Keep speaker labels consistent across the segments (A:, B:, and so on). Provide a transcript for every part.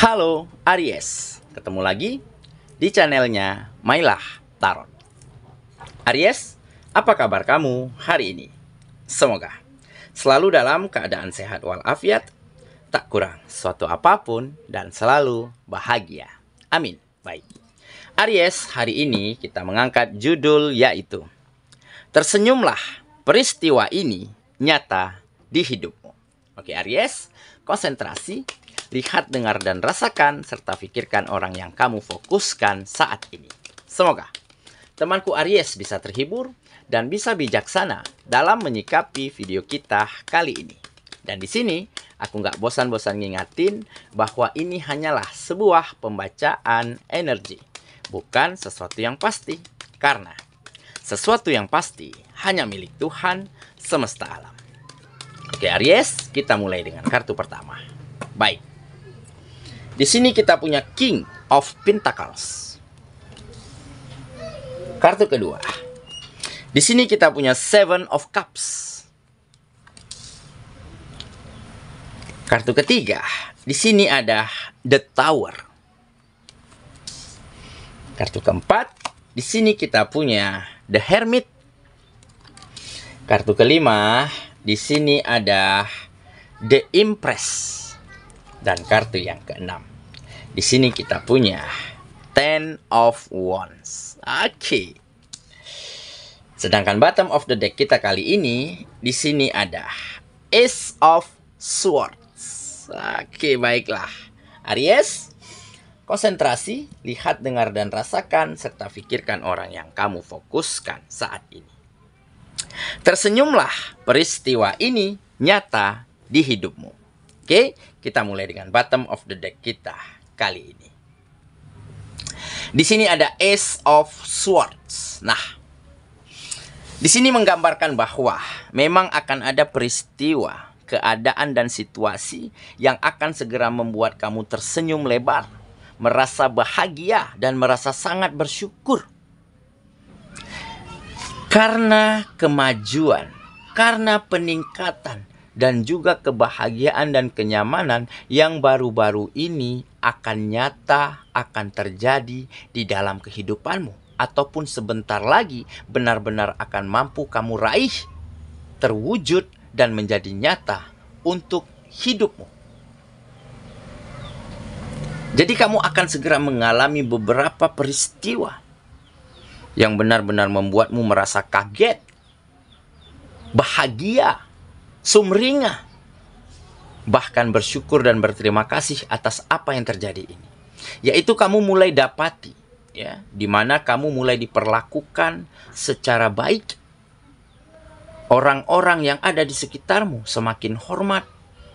A: Halo Aries, ketemu lagi di channelnya Mailah Tarot. Aries, apa kabar kamu hari ini? Semoga selalu dalam keadaan sehat walafiat, tak kurang suatu apapun, dan selalu bahagia. Amin. Baik, Aries, hari ini kita mengangkat judul yaitu tersenyumlah, peristiwa ini nyata di hidupmu. Oke Aries, konsentrasi. Lihat, dengar, dan rasakan, serta pikirkan orang yang kamu fokuskan saat ini. Semoga temanku Aries bisa terhibur dan bisa bijaksana dalam menyikapi video kita kali ini. Dan di sini, aku nggak bosan-bosan ngingatin bahwa ini hanyalah sebuah pembacaan energi, bukan sesuatu yang pasti. Karena sesuatu yang pasti hanya milik Tuhan semesta alam. Oke Aries, kita mulai dengan kartu pertama. Baik. Di sini kita punya King of Pentacles. Kartu kedua. Di sini kita punya Seven of Cups. Kartu ketiga. Di sini ada The Tower. Kartu keempat. Di sini kita punya The Hermit. Kartu kelima. Di sini ada The Empress. Dan kartu yang keenam, di sini kita punya Ten of Wands. Oke. Sedangkan bottom of the deck kita kali ini, di sini ada Ace of Swords. Oke, baiklah. Aries, konsentrasi, lihat, dengar, dan rasakan, serta pikirkan orang yang kamu fokuskan saat ini. Tersenyumlah, peristiwa ini nyata di hidupmu. Oke, kita mulai dengan bottom of the deck kita kali ini. Di sini ada Ace of Swords. Nah, di sini menggambarkan bahwa memang akan ada peristiwa, keadaan, dan situasi yang akan segera membuat kamu tersenyum lebar, merasa bahagia, dan merasa sangat bersyukur. Karena kemajuan, karena peningkatan, dan juga kebahagiaan dan kenyamanan yang baru-baru ini akan nyata, akan terjadi di dalam kehidupanmu. Ataupun sebentar lagi benar-benar akan mampu kamu raih, terwujud, dan menjadi nyata untuk hidupmu. Jadi kamu akan segera mengalami beberapa peristiwa yang benar-benar membuatmu merasa kaget, bahagia, sumringah, bahkan bersyukur dan berterima kasih atas apa yang terjadi ini. Yaitu kamu mulai dapati, ya, di mana kamu mulai diperlakukan secara baik. Orang-orang yang ada di sekitarmu semakin hormat,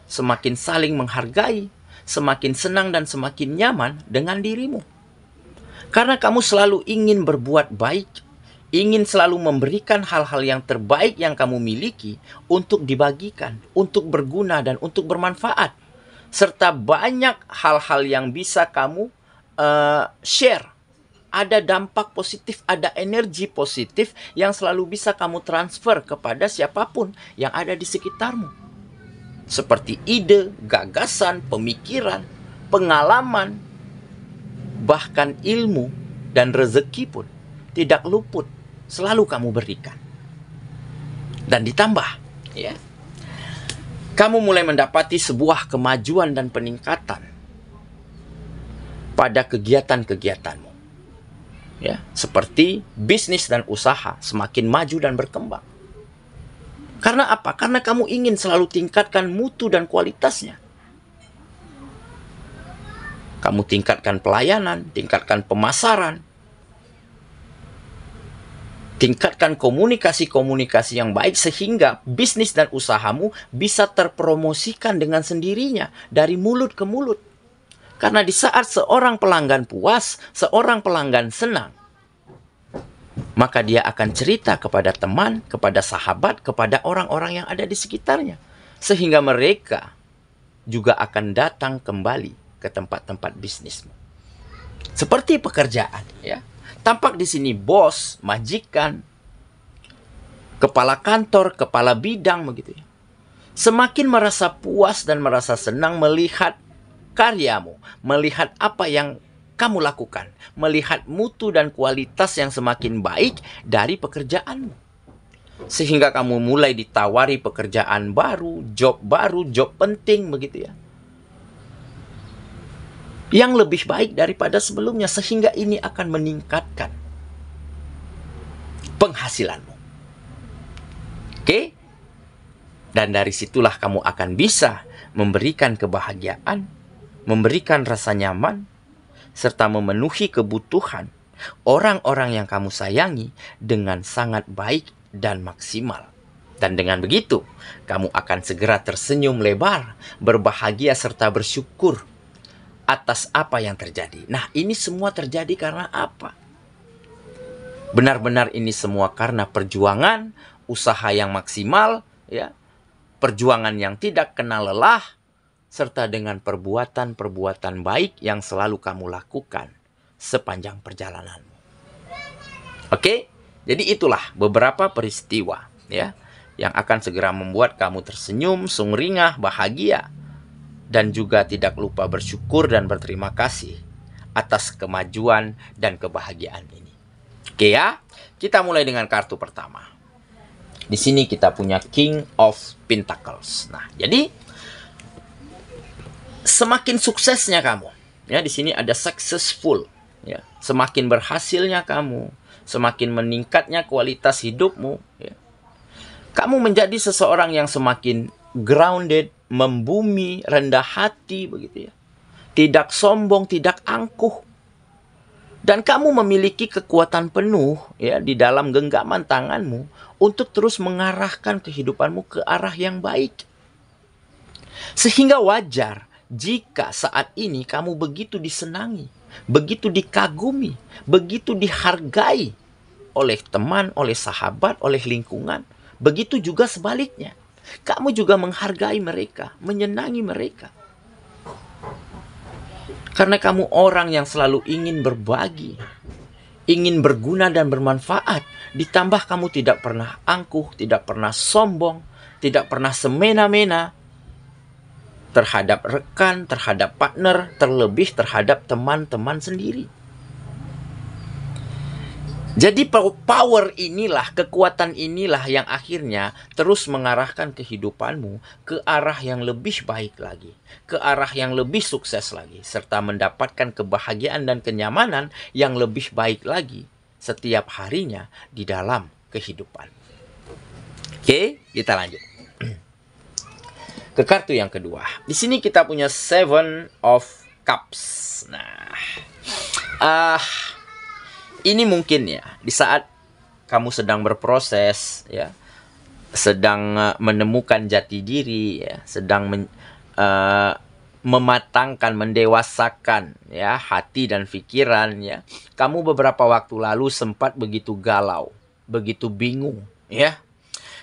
A: semakin saling menghargai, semakin senang dan semakin nyaman dengan dirimu. Karena kamu selalu ingin berbuat baik, ingin selalu memberikan hal-hal yang terbaik yang kamu miliki untuk dibagikan, untuk berguna, dan untuk bermanfaat. Serta banyak hal-hal yang bisa kamu share. Ada dampak positif, ada energi positif yang selalu bisa kamu transfer kepada siapapun yang ada di sekitarmu. Seperti ide, gagasan, pemikiran, pengalaman, bahkan ilmu dan rezeki pun tidak luput, selalu kamu berikan. Dan ditambah, ya, kamu mulai mendapati sebuah kemajuan dan peningkatan pada kegiatan-kegiatanmu, ya, seperti bisnis dan usaha semakin maju dan berkembang. Karena apa? Karena kamu ingin selalu tingkatkan mutu dan kualitasnya. Kamu tingkatkan pelayanan, tingkatkan pemasaran, tingkatkan komunikasi-komunikasi yang baik sehingga bisnis dan usahamu bisa terpromosikan dengan sendirinya dari mulut ke mulut. Karena di saat seorang pelanggan puas, seorang pelanggan senang, maka dia akan cerita kepada teman, kepada sahabat, kepada orang-orang yang ada di sekitarnya. Sehingga mereka juga akan datang kembali ke tempat-tempat bisnismu. Seperti pekerjaan, ya. Tampak di sini bos, majikan, kepala kantor, kepala bidang begitu ya. Semakin merasa puas dan merasa senang melihat karyamu, melihat apa yang kamu lakukan, melihat mutu dan kualitas yang semakin baik dari pekerjaanmu. Sehingga kamu mulai ditawari pekerjaan baru, job penting begitu ya. Yang lebih baik daripada sebelumnya, sehingga ini akan meningkatkan penghasilanmu. Oke? Dan dari situlah kamu akan bisa memberikan kebahagiaan, memberikan rasa nyaman, serta memenuhi kebutuhan orang-orang yang kamu sayangi dengan sangat baik dan maksimal. Dan dengan begitu, kamu akan segera tersenyum lebar, berbahagia serta bersyukur atas apa yang terjadi. Nah, ini semua terjadi karena apa? Benar-benar ini semua karena perjuangan, usaha yang maksimal, ya, perjuangan yang tidak kenal lelah, serta dengan perbuatan-perbuatan baik yang selalu kamu lakukan sepanjang perjalananmu. Oke? Jadi itulah beberapa peristiwa ya yang akan segera membuat kamu tersenyum, sumringah, bahagia, dan juga tidak lupa bersyukur dan berterima kasih atas kemajuan dan kebahagiaan ini. Oke ya, kita mulai dengan kartu pertama. Di sini kita punya King of Pentacles. Nah, jadi semakin suksesnya kamu, ya di sini ada successful, ya. Semakin berhasilnya kamu, semakin meningkatnya kualitas hidupmu, ya. Kamu menjadi seseorang yang semakin grounded, membumi, rendah hati begitu ya. Tidak sombong, tidak angkuh. Dan kamu memiliki kekuatan penuh ya di dalam genggaman tanganmu untuk terus mengarahkan kehidupanmu ke arah yang baik. Sehingga wajar jika saat ini kamu begitu disenangi, begitu dikagumi, begitu dihargai oleh teman, oleh sahabat, oleh lingkungan. Begitu juga sebaliknya. Kamu juga menghargai mereka, menyenangi mereka. Karena kamu orang yang selalu ingin berbagi, ingin berguna dan bermanfaat. Ditambah kamu tidak pernah angkuh, tidak pernah sombong, tidak pernah semena-mena terhadap rekan, terhadap partner, terlebih terhadap teman-teman sendiri. Jadi power inilah, kekuatan inilah yang akhirnya terus mengarahkan kehidupanmu ke arah yang lebih baik lagi, ke arah yang lebih sukses lagi, serta mendapatkan kebahagiaan dan kenyamanan yang lebih baik lagi setiap harinya di dalam kehidupan. Oke, kita lanjut. Ke kartu yang kedua. Di sini kita punya Seven of Cups. Nah, ini mungkin ya, di saat kamu sedang berproses, ya, sedang menemukan jati diri, ya, sedang mematangkan, mendewasakan, ya, hati dan pikiran, ya. Kamu beberapa waktu lalu sempat begitu galau, begitu bingung, ya,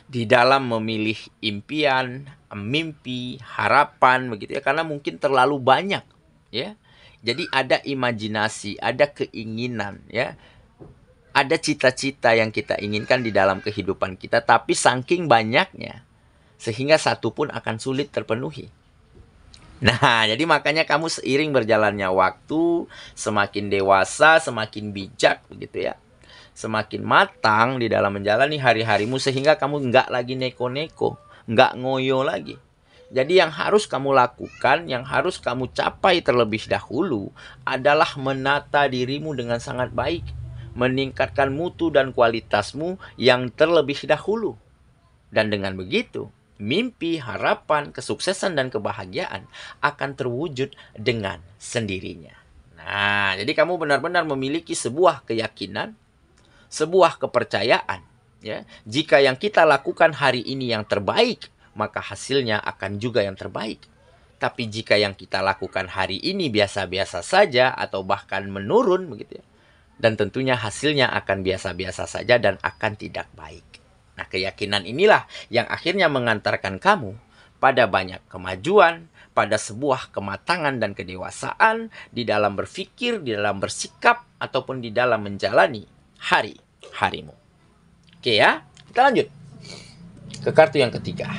A: di dalam memilih impian, mimpi, harapan, begitu ya, karena mungkin terlalu banyak, ya. Jadi ada imajinasi, ada keinginan, ya. Ada cita-cita yang kita inginkan di dalam kehidupan kita, tapi saking banyaknya, sehingga satu pun akan sulit terpenuhi. Nah, jadi makanya kamu seiring berjalannya waktu, semakin dewasa, semakin bijak, begitu ya. Semakin matang di dalam menjalani hari-harimu, sehingga kamu nggak lagi neko-neko, nggak ngoyo lagi. Jadi yang harus kamu lakukan, yang harus kamu capai terlebih dahulu, adalah menata dirimu dengan sangat baik. Meningkatkan mutu dan kualitasmu yang terlebih dahulu. Dan dengan begitu, mimpi, harapan, kesuksesan, dan kebahagiaan akan terwujud dengan sendirinya. Nah, jadi kamu benar-benar memiliki sebuah keyakinan, sebuah kepercayaan. Ya, jika yang kita lakukan hari ini yang terbaik, maka hasilnya akan juga yang terbaik. Tapi jika yang kita lakukan hari ini biasa-biasa saja atau bahkan menurun, begitu ya, dan tentunya hasilnya akan biasa-biasa saja dan akan tidak baik. Nah, keyakinan inilah yang akhirnya mengantarkan kamu pada banyak kemajuan, pada sebuah kematangan dan kedewasaan di dalam berpikir, di dalam bersikap, ataupun di dalam menjalani hari-harimu. Oke ya, kita lanjut ke kartu yang ketiga.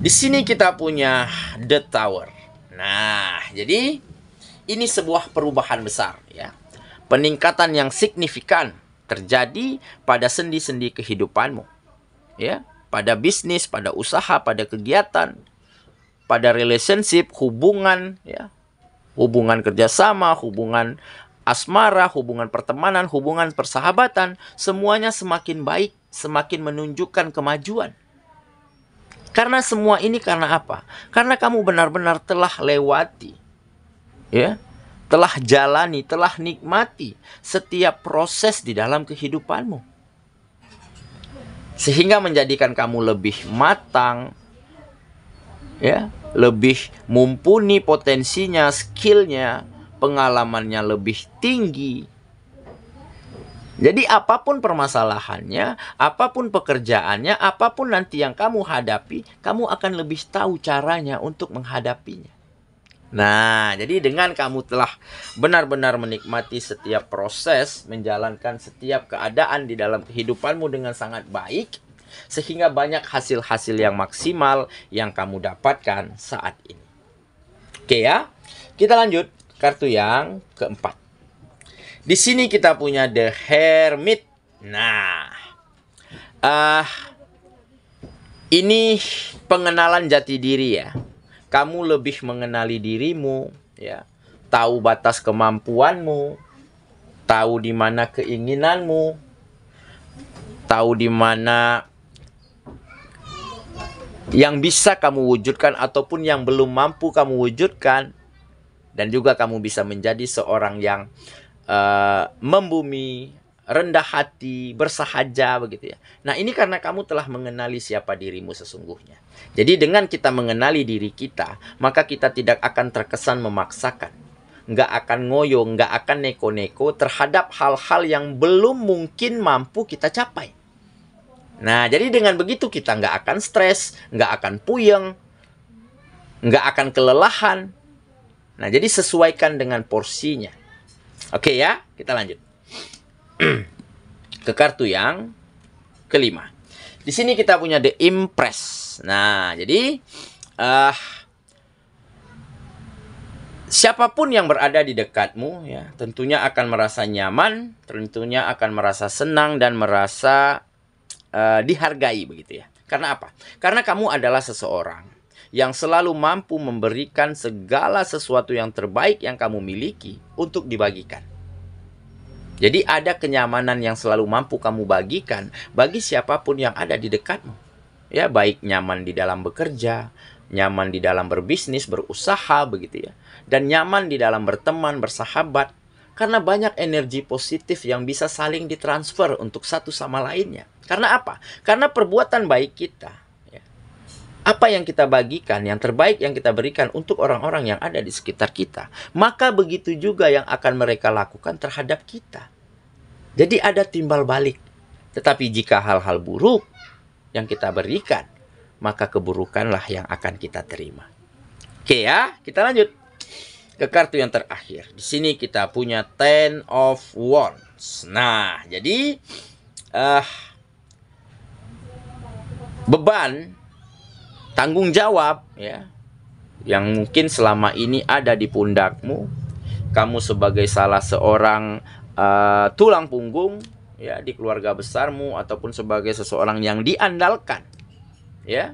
A: Di sini kita punya The Tower. Nah, jadi ini sebuah perubahan besar ya. Peningkatan yang signifikan terjadi pada sendi-sendi kehidupanmu. Ya, pada bisnis, pada usaha, pada kegiatan, pada relationship, hubungan ya. Hubungan kerjasama, hubungan asmara, hubungan pertemanan, hubungan persahabatan, semuanya semakin baik, semakin menunjukkan kemajuan. Karena semua ini karena apa? Karena kamu benar-benar telah lewati, ya, telah jalani, telah nikmati setiap proses di dalam kehidupanmu. Sehingga menjadikan kamu lebih matang, ya, lebih mumpuni potensinya, skillnya, pengalamannya lebih tinggi. Jadi apapun permasalahannya, apapun pekerjaannya, apapun nanti yang kamu hadapi, kamu akan lebih tahu caranya untuk menghadapinya. Nah, jadi dengan kamu telah benar-benar menikmati setiap proses, menjalankan setiap keadaan di dalam kehidupanmu dengan sangat baik, sehingga banyak hasil-hasil yang maksimal yang kamu dapatkan saat ini. Oke ya, kita lanjut kartu yang keempat. Di sini kita punya The Hermit. Nah, ini pengenalan jati diri ya. Kamu lebih mengenali dirimu, ya, tahu batas kemampuanmu, tahu di mana keinginanmu, tahu di mana yang bisa kamu wujudkan ataupun yang belum mampu kamu wujudkan, dan juga kamu bisa menjadi seorang yang membumi, rendah hati, bersahaja begitu ya. Nah, ini karena kamu telah mengenali siapa dirimu sesungguhnya. Jadi dengan kita mengenali diri kita, maka kita tidak akan terkesan memaksakan. Nggak akan ngoyo, nggak akan neko-neko terhadap hal-hal yang belum mungkin mampu kita capai. Nah, jadi dengan begitu kita nggak akan stres, nggak akan puyeng, nggak akan kelelahan. Nah, jadi sesuaikan dengan porsinya. Oke ya, kita lanjut. Ke kartu yang kelima. Di sini kita punya The Empress. Nah, jadi siapapun yang berada di dekatmu ya, tentunya akan merasa nyaman, tentunya akan merasa senang dan merasa dihargai begitu ya. Karena apa? Karena kamu adalah seseorang yang selalu mampu memberikan segala sesuatu yang terbaik yang kamu miliki untuk dibagikan. Jadi ada kenyamanan yang selalu mampu kamu bagikan bagi siapapun yang ada di dekatmu. Ya, baik nyaman di dalam bekerja, nyaman di dalam berbisnis, berusaha begitu ya. Dan nyaman di dalam berteman, bersahabat. Karena banyak energi positif yang bisa saling ditransfer untuk satu sama lainnya. Karena apa? Karena perbuatan baik kita. Ya. Apa yang kita bagikan, yang terbaik yang kita berikan untuk orang-orang yang ada di sekitar kita. Maka begitu juga yang akan mereka lakukan terhadap kita. Jadi ada timbal balik. Tetapi jika hal-hal buruk yang kita berikan, maka keburukanlah yang akan kita terima. Oke ya, kita lanjut ke kartu yang terakhir. Di sini kita punya Ten of Wands. Nah, jadi beban, tanggung jawab ya, yang mungkin selama ini ada di pundakmu. Kamu sebagai salah seorang tulang punggung ya di keluarga besarmu, ataupun sebagai seseorang yang diandalkan ya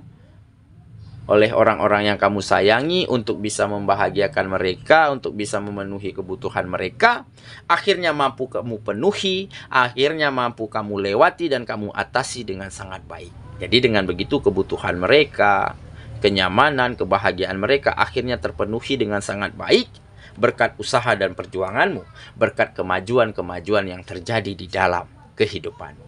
A: oleh orang-orang yang kamu sayangi untuk bisa membahagiakan mereka, untuk bisa memenuhi kebutuhan mereka, akhirnya mampu kamu penuhi, akhirnya mampu kamu lewati dan kamu atasi dengan sangat baik. Jadi dengan begitu kebutuhan mereka, kenyamanan, kebahagiaan mereka akhirnya terpenuhi dengan sangat baik berkat usaha dan perjuanganmu, berkat kemajuan-kemajuan yang terjadi di dalam kehidupanmu.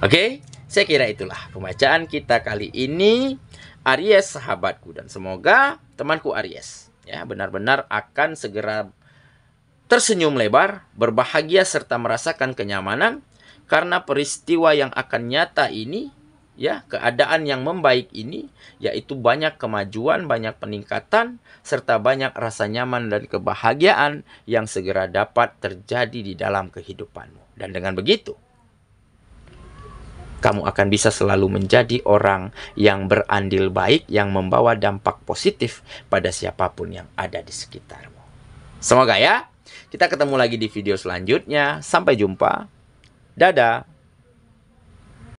A: Oke, saya kira itulah pembacaan kita kali ini, Aries sahabatku, dan semoga temanku Aries ya benar-benar akan segera tersenyum lebar, berbahagia serta merasakan kenyamanan karena peristiwa yang akan nyata ini ya, keadaan yang membaik ini, yaitu banyak kemajuan, banyak peningkatan serta banyak rasa nyaman dan kebahagiaan yang segera dapat terjadi di dalam kehidupanmu. Dan dengan begitu Kamu akan bisa selalu menjadi orang yang berandil baik, yang membawa dampak positif pada siapapun yang ada di sekitarmu. Semoga ya. Kita ketemu lagi di video selanjutnya. Sampai jumpa. Dadah.